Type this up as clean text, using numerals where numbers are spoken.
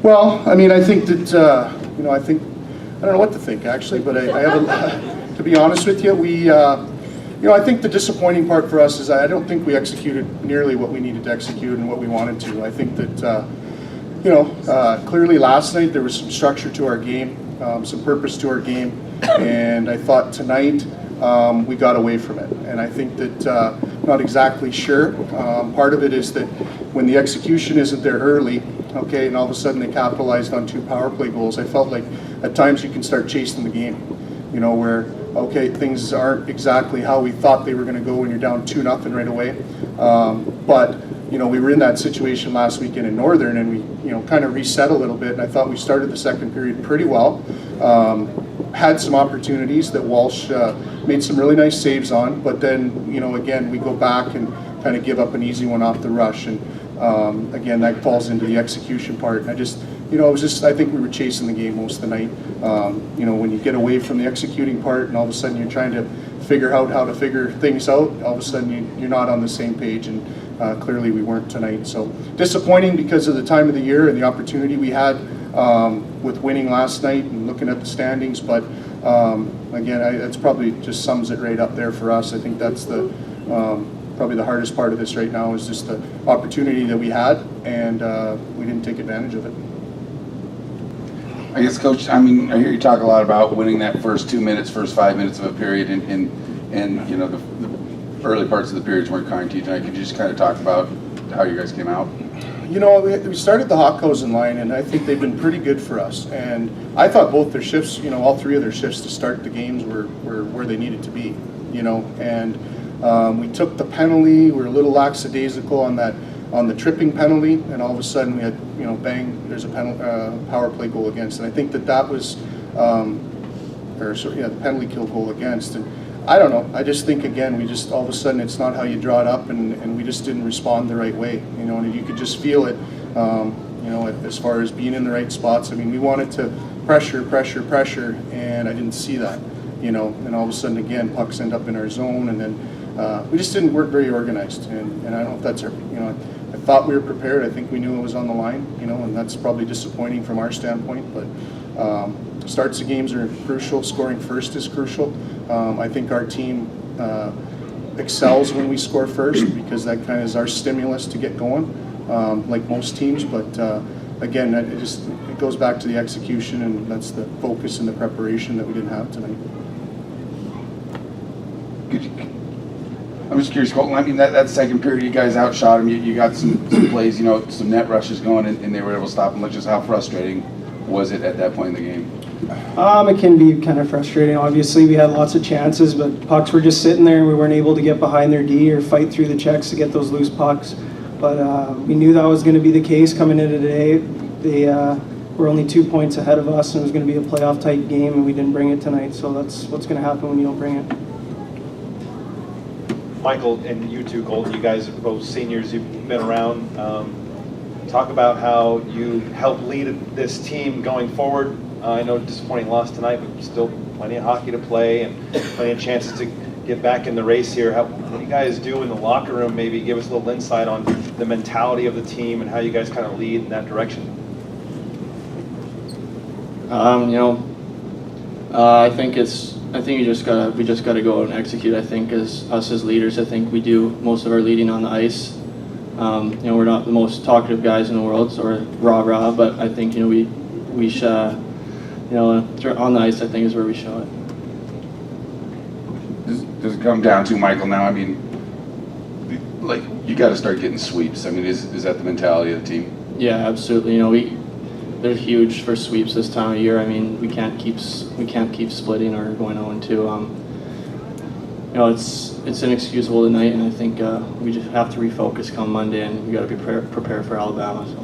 Well, I mean, I think that, I don't know what to think actually, but I have a, to be honest with you, I think the disappointing part for us is I don't think we executed nearly what we needed to execute and what we wanted to. I think that, clearly last night there was some structure to our game, some purpose to our game, and I thought tonight we got away from it. And I think that, not exactly sure. Part of it is that when the execution isn't there early, okay, and all of a sudden they capitalized on 2 power play goals, I felt like at times you can start chasing the game, where, okay, things aren't exactly how we thought they were going to go when you're down 2-0 right away. But, we were in that situation last weekend in Northern, and we, kind of reset a little bit, and I thought we started the second period pretty well. Had some opportunities that Walsh made some really nice saves on, but then, again, we go back and kind of give up an easy one off the rush, and again, that falls into the execution part. And I think we were chasing the game most of the night. When you get away from the executing part and all of a sudden you're trying to figure out how to figure things out, all of a sudden you're not on the same page, and clearly we weren't tonight. So disappointing because of the time of the year and the opportunity we had with winning last night and looking at the standings, but again, that's probably just sums it right up there for us. I think that's the probably the hardest part of this right now is just the opportunity that we had, and we didn't take advantage of it. I guess, Coach, I mean, I hear you talk a lot about winning that first 2 minutes, first 5 minutes of a period, and the early parts of the periods weren't kind to you tonight. Could you just kind of talk about how you guys came out? We started the Hawkhosen line, and I think they've been pretty good for us. And I thought both their shifts, all 3 of their shifts to start the games were where they needed to be, and we took the penalty. We were a little lackadaisical on the tripping penalty, and all of a sudden we had, bang, there's a power play goal against. And I think that was, the penalty kill goal against. And I don't know, I just think, again, we just, all of a sudden it's not how you draw it up, and we just didn't respond the right way, and you could just feel it, as far as being in the right spots. I mean, we wanted to pressure, and I didn't see that, and all of a sudden, again, pucks end up in our zone, and then we just didn't work very organized, and I don't know if that's our, I thought we were prepared. I think we knew it was on the line, and that's probably disappointing from our standpoint, but starts of games are crucial. Scoring first is crucial. I think our team excels when we score first because that kind of is our stimulus to get going, like most teams, but again, it goes back to the execution, and that's the focus and the preparation that we didn't have tonight. I'm just curious, Colton, I mean, that second period, you guys outshot them. You got some plays, some net rushes going, and they were able to stop them. Just how frustrating was it at that point in the game? It can be kind of frustrating. Obviously, we had lots of chances, but pucks were just sitting there, and we weren't able to get behind their D or fight through the checks to get those loose pucks. But we knew that was going to be the case coming into today. They were only 2 points ahead of us, and it was going to be a playoff-type game, and we didn't bring it tonight. So that's what's going to happen when you don't bring it. Michael, and you too, Colton, you guys are both seniors, you've been around. Talk about how you help lead this team going forward. I know disappointing loss tonight, but still plenty of hockey to play and plenty of chances to get back in the race here. What do you guys do in the locker room? Maybe give us a little insight on the mentality of the team and how you guys kind of lead in that direction. I think we just gotta go out and execute. I think as leaders, I think we do most of our leading on the ice. We're not the most talkative guys in the world, or rah, but I think we should, on the ice, I think is where we show it. Does it come down to, Michael, now, I mean, like, you got to start getting sweeps. I mean, is that the mentality of the team? Yeah, absolutely. They're huge for sweeps this time of year. I mean, we can't keep splitting or going 0-2. It's inexcusable tonight, and I think we just have to refocus come Monday, and we got to be prepared for Alabama. So.